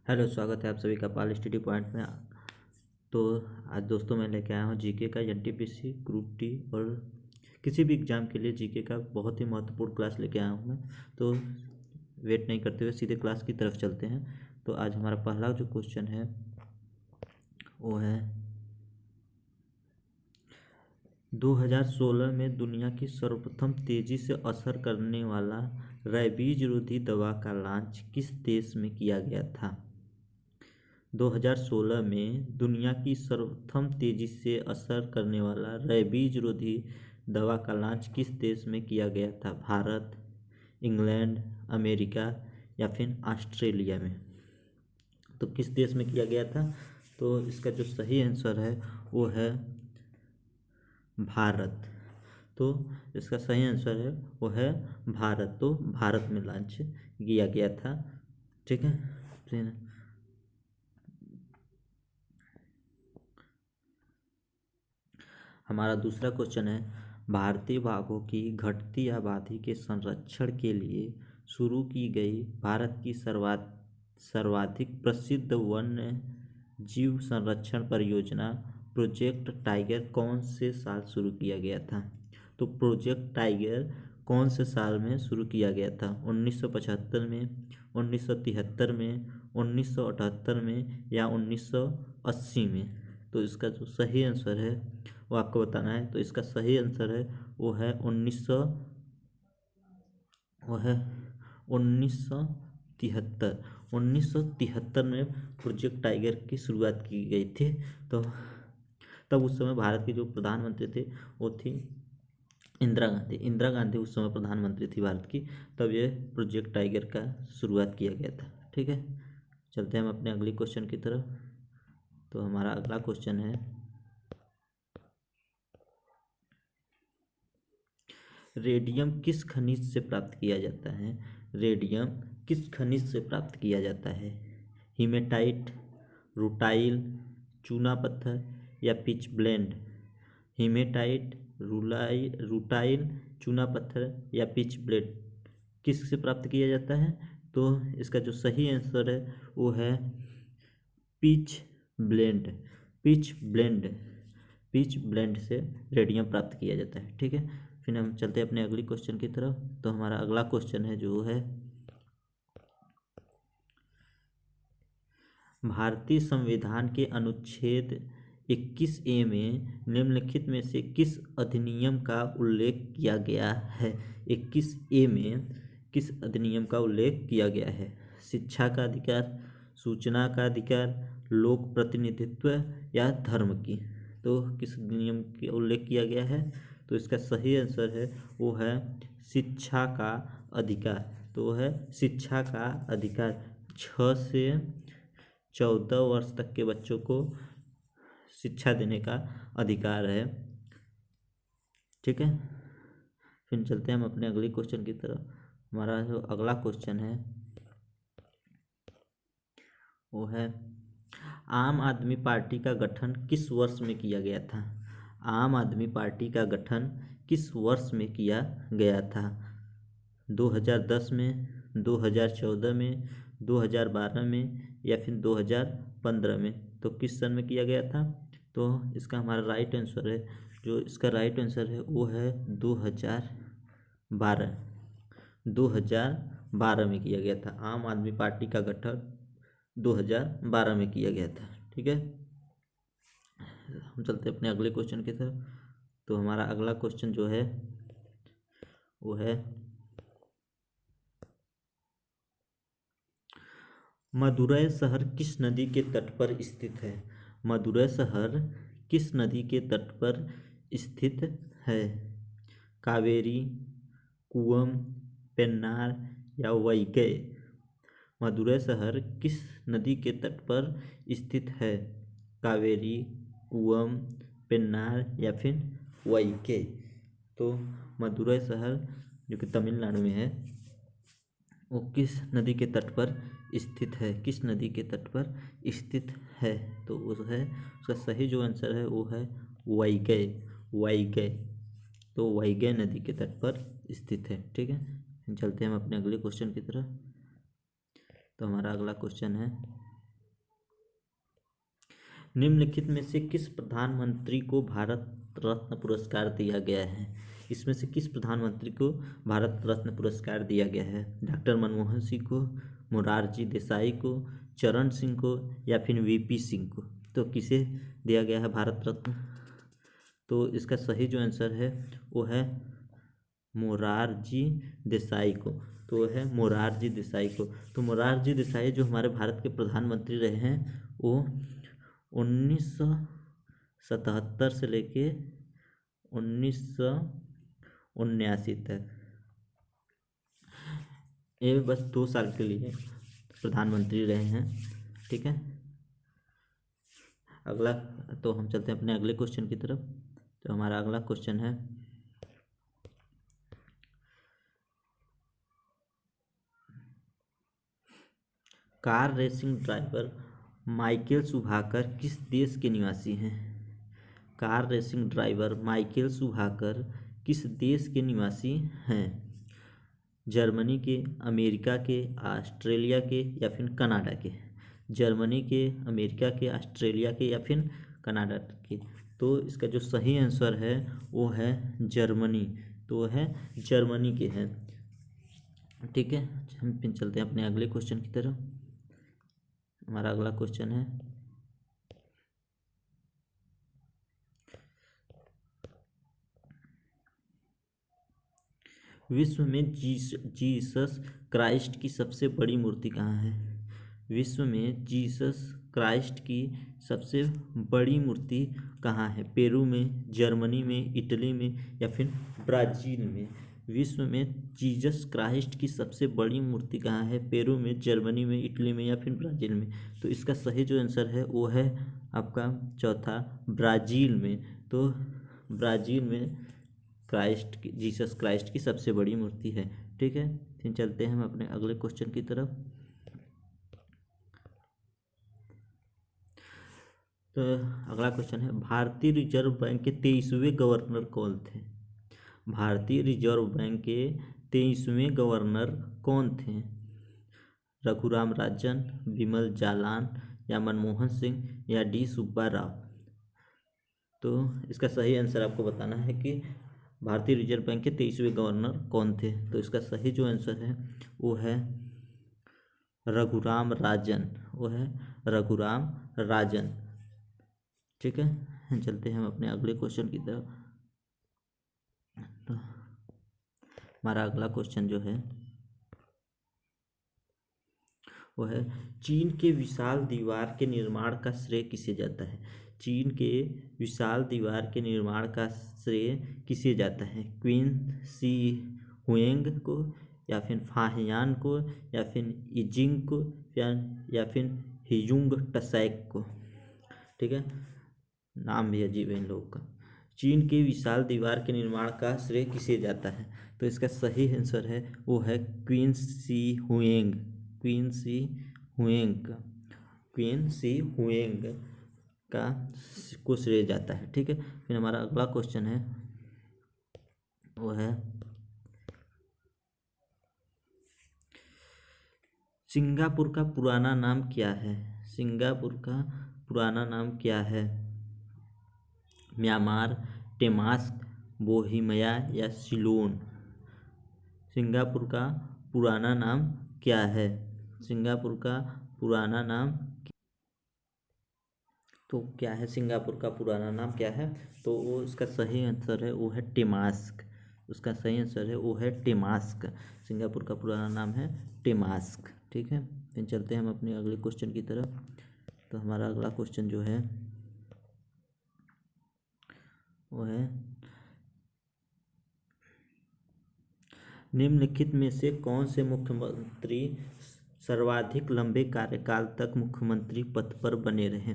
Hello, स्वागत है आप सभी का पाल स्टडी पॉइंट में। तो आज दोस्तों मैं लेके आया हूँ जीके का एनटीपीसी ग्रुप डी और किसी भी एग्ज़ाम के लिए जीके का बहुत ही महत्वपूर्ण क्लास लेके आया हूँ मैं। तो वेट नहीं करते हुए सीधे क्लास की तरफ चलते हैं। तो आज हमारा पहला जो क्वेश्चन है वो है 2016 में दुनिया की सर्वप्रथम तेजी से असर करने वाला रेबीज रोधी दवा का लॉन्च किस देश में किया गया था। 2016 में दुनिया की सर्वप्रथम तेजी से असर करने वाला रेबीज रोधी दवा का लॉन्च किस देश में किया गया था। भारत, इंग्लैंड, अमेरिका या फिर ऑस्ट्रेलिया में। तो किस देश में किया गया था। तो इसका जो सही आंसर है वो है भारत। तो इसका सही आंसर है वो है भारत। तो भारत में लॉन्च किया गया था। ठीक है। फिर हमारा दूसरा क्वेश्चन है भारतीय बाघों की घटती आबादी के संरक्षण के लिए शुरू की गई भारत की सर्वाधिक प्रसिद्ध वन्य जीव संरक्षण परियोजना प्रोजेक्ट टाइगर कौन से साल शुरू किया गया था। तो प्रोजेक्ट टाइगर कौन से साल में शुरू किया गया था। 1975 में, 1973 में, 1978 में या 1980 में। तो इसका जो सही आंसर है वो आपको बताना है। तो इसका सही आंसर है वो है 1973। 1973 में प्रोजेक्ट टाइगर की शुरुआत की गई थी। तो तब उस समय भारत के जो प्रधानमंत्री थे वो थी इंदिरा गांधी उस समय प्रधानमंत्री थी भारत की। तब ये प्रोजेक्ट टाइगर का शुरुआत किया गया था। ठीक है। चलते हैं हम अपने अगले क्वेश्चन की तरफ। तो हमारा अगला क्वेश्चन है रेडियम किस खनिज से प्राप्त किया जाता है। रेडियम किस खनिज से प्राप्त किया जाता है। हीमेटाइट, रूटाइल, चूना पत्थर या पिच ब्लेंड। हीमेटाइट, रूटाइल, चूना पत्थर या पिच ब्लेंड किस से प्राप्त किया जाता है। तो इसका जो सही आंसर है वो है pitch blend. Pitch blend pitch blend से रेडियम प्राप्त किया जाता है। ठीक है। फिर हम चलते हैं अपने अगली क्वेश्चन की तरफ। तो हमारा अगला क्वेश्चन है जो है भारतीय संविधान के अनुच्छेद 21A में निम्नलिखित में से किस अधिनियम का उल्लेख किया गया है। 21A में किस अधिनियम का उल्लेख किया गया है। शिक्षा का अधिकार, सूचना का अधिकार, लोक प्रतिनिधित्व या धर्म की। तो किस नियम का उल्लेख किया गया है। तो इसका सही आंसर है वो है शिक्षा का अधिकार। तो वो है शिक्षा का अधिकार। 6 से 14 वर्ष तक के बच्चों को शिक्षा देने का अधिकार है। ठीक है। फिर चलते हैं हम अपने अगले क्वेश्चन की तरफ। हमारा जो अगला क्वेश्चन है वो है आम आदमी पार्टी का गठन किस वर्ष में किया गया था। आम आदमी पार्टी का गठन किस वर्ष में किया गया था। 2010 में, 2014 में, 2012 में या फिर 2015 में। तो किस सन में किया गया था। तो इसका हमारा राइट आंसर है जो इसका राइट आंसर है वो है 2012। 2012 में किया गया था। आम आदमी पार्टी का गठन 2012 में किया गया था। ठीक है। हम चलते हैं अपने अगले क्वेश्चन की तरफ। तो हमारा अगला क्वेश्चन जो है वो है मदुरै शहर किस नदी के तट पर स्थित है। मदुरै शहर किस नदी के तट पर स्थित है। कावेरी, कुवम, पेन्नार या वैगै। मदुरै शहर किस नदी के तट पर स्थित है। कावेरी, कुवम, पेन्नार या फिर वैगै। तो मदुरै शहर जो कि तमिलनाडु में है वो किस नदी के तट पर स्थित है। किस नदी के तट पर स्थित है। तो वो है उसका सही जो आंसर है वो है वैगै। वैगै। तो वैगै नदी के तट पर स्थित है। ठीक है। चलते हैं हम अपने अगले क्वेश्चन की तरफ। तो हमारा अगला क्वेश्चन है निम्नलिखित में से किस प्रधानमंत्री को भारत रत्न पुरस्कार दिया गया है? इसमें से किस प्रधानमंत्री को भारत रत्न पुरस्कार दिया गया है? डॉक्टर मनमोहन सिंह को, मोरारजी देसाई को, चरण सिंह को या फिर वीपी सिंह को? तो किसे दिया गया है भारत रत्न? तो इसका सही जो आंसर है वो है मोरारजी देसाई को। तो वो है मोरारजी देसाई को। तो मोरारजी देसाई जो हमारे भारत के प्रधानमंत्री रहे हैं वो 1977 से लेके 1979 तक, ये बस 2 साल के लिए प्रधानमंत्री रहे हैं। ठीक है, अगला तो हम चलते हैं अपने अगले क्वेश्चन की तरफ। तो हमारा अगला क्वेश्चन है, कार रेसिंग ड्राइवर माइकल शुभाकर किस देश के निवासी हैं? कार रेसिंग ड्राइवर माइकल शुभाकर किस देश के निवासी हैं? जर्मनी के, अमेरिका के, ऑस्ट्रेलिया के या फिर कनाडा के? जर्मनी के, अमेरिका के, ऑस्ट्रेलिया के या फिर कनाडा के? तो इसका जो सही आंसर है वो है जर्मनी। तो वो है जर्मनी के हैं। ठीक है, हम फिर चलते हैं अपने अगले क्वेश्चन की तरफ। हमारा अगला क्वेश्चन है, विश्व में जीसस क्राइस्ट की सबसे बड़ी मूर्ति कहाँ है? विश्व में जीसस क्राइस्ट की सबसे बड़ी मूर्ति कहाँ है? पेरू में, जर्मनी में, इटली में या फिर ब्राज़ील में? विश्व में जीसस क्राइस्ट की सबसे बड़ी मूर्ति कहाँ है? पेरू में, जर्मनी में, इटली में या फिर ब्राज़ील में? तो इसका सही जो आंसर है वो है आपका चौथा, ब्राज़ील में। तो ब्राज़ील में जीसस क्राइस्ट की सबसे बड़ी मूर्ति है। ठीक है, फिर चलते हैं हम अपने अगले क्वेश्चन की तरफ। तो अगला क्वेश्चन है, भारतीय रिजर्व बैंक के 23वें गवर्नर कौन थे? भारतीय रिजर्व बैंक के 23वें गवर्नर कौन थे? रघुराम राजन, विमल जालान या मनमोहन सिंह या डी सुब्बा राव? तो इसका सही आंसर आपको बताना है कि भारतीय रिजर्व बैंक के 23वें गवर्नर कौन थे। तो इसका सही जो आंसर है वो है रघुराम राजन। वो है रघुराम राजन। ठीक है, चलते हैं हम अपने अगले क्वेश्चन की तरफ। तो हमारा अगला क्वेश्चन जो है वो है, चीन के विशाल दीवार के निर्माण का श्रेय किसे जाता है? चीन के विशाल दीवार के निर्माण का श्रेय किसे जाता है? क्वीन सी हुएंग को या फिर फाहियान को या फिर इजिंग को या फिर हिजुंग टसैक को? ठीक है, नाम भी अजीब है इन लोगों का। चीन के विशाल दीवार के निर्माण का श्रेय किसे जाता है? तो इसका सही आंसर है वो है क्वीन सी हुएंग। क्वीन सी हुएंग का, क्वीन सी हुएंग का को श्रेय जाता है। ठीक है, फिर हमारा अगला क्वेश्चन है वो है, सिंगापुर का पुराना नाम क्या है? सिंगापुर का पुराना नाम क्या है? म्यांमार, टेमास्क, बोहिमिया या सिलोन? सिंगापुर का पुराना नाम क्या है? सिंगापुर का पुराना नाम तो क्या है? सिंगापुर का पुराना नाम क्या है? तो वो इसका सही आंसर है वो है टेमास्क। उसका सही आंसर है वो है टेमास्क। सिंगापुर का पुराना नाम है टेमास्क। ठीक है, फिर चलते हैं हम अपने अगले क्वेश्चन की तरफ। तो हमारा अगला क्वेश्चन जो है वो है, निम्नलिखित में से कौन से मुख्यमंत्री सर्वाधिक लंबे कार्यकाल तक मुख्यमंत्री पद पर बने रहे?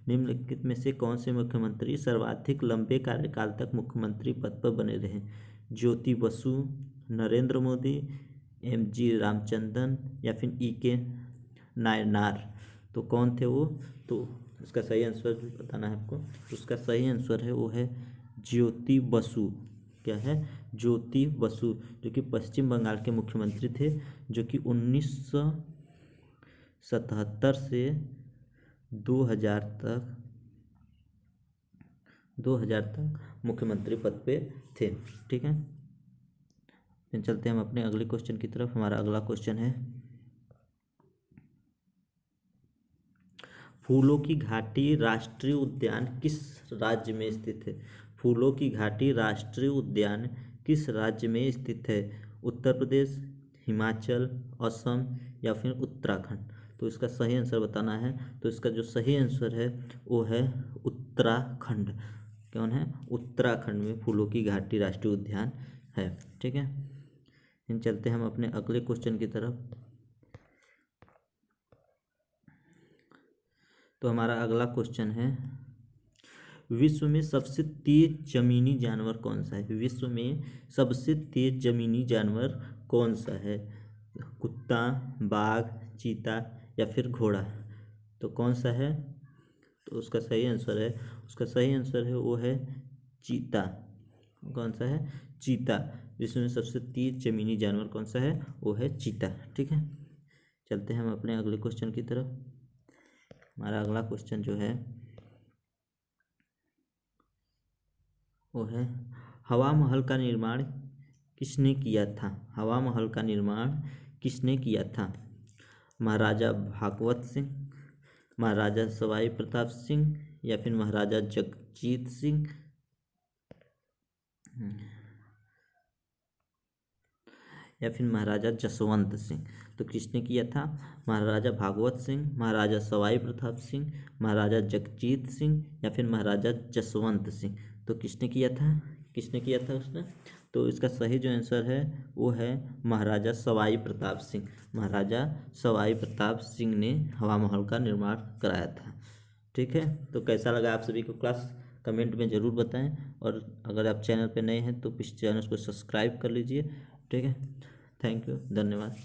निम्नलिखित में से कौन से मुख्यमंत्री सर्वाधिक लंबे कार्यकाल तक मुख्यमंत्री पद पर बने रहे? ज्योति बसु, नरेंद्र मोदी, एम.जी. रामचंद्रन या फिर ई.के. नायनार? तो कौन थे वो? तो इसका सही आंसर बताना है आपको। तो उसका सही आंसर है वो है ज्योति बसु। क्या है? ज्योति बसु, जो कि पश्चिम बंगाल के मुख्यमंत्री थे, जो कि 1977 से 2000 तक 2000 तक मुख्यमंत्री पद पे थे। ठीक है, फिर चलते हैं हम अपने अगले क्वेश्चन की तरफ। हमारा अगला क्वेश्चन है, फूलों की घाटी राष्ट्रीय उद्यान किस राज्य में स्थित है? फूलों की घाटी राष्ट्रीय उद्यान किस राज्य में स्थित है? उत्तर प्रदेश, हिमाचल, असम या फिर उत्तराखंड? तो इसका सही आंसर बताना है। तो इसका जो सही आंसर है वो है उत्तराखंड। कौन है? उत्तराखंड में फूलों की घाटी राष्ट्रीय उद्यान है। ठीक है, इन चलते हम अपने अगले क्वेश्चन की तरफ। तो हमारा अगला क्वेश्चन है, विश्व में सबसे तेज जमीनी जानवर कौन सा है? विश्व में सबसे तेज जमीनी जानवर कौन सा है? कुत्ता, बाघ, चीता या फिर घोड़ा? तो कौन सा है? तो उसका सही आंसर है वो है चीता। कौन सा है? चीता। विश्व में सबसे तेज जमीनी जानवर कौन सा है? वो है चीता। ठीक है, चलते हैं हम अपने अगले क्वेश्चन की तरफ। हमारा अगला क्वेश्चन जो है वो है, हवा महल का निर्माण किसने किया था? हवा महल का निर्माण किसने किया था? महाराजा भागवत सिंह, महाराजा सवाई प्रताप सिंह या फिर महाराजा जगजीत सिंह या फिर महाराजा जसवंत सिंह? तो किसने किया था? महाराजा भागवत सिंह, महाराजा सवाई प्रताप सिंह, महाराजा जगजीत सिंह या फिर महाराजा जसवंत सिंह? तो किसने किया था उसने? तो इसका सही जो आंसर है वो है महाराजा सवाई प्रताप सिंह। महाराजा सवाई प्रताप सिंह ने हवा महल का निर्माण कराया था। ठीक है, तो कैसा लगा आप सभी को क्लास? कमेंट में ज़रूर बताएं, और अगर आप चैनल पे नए हैं तो इस चैनल को सब्सक्राइब कर लीजिए। ठीक है, थैंक यू, धन्यवाद।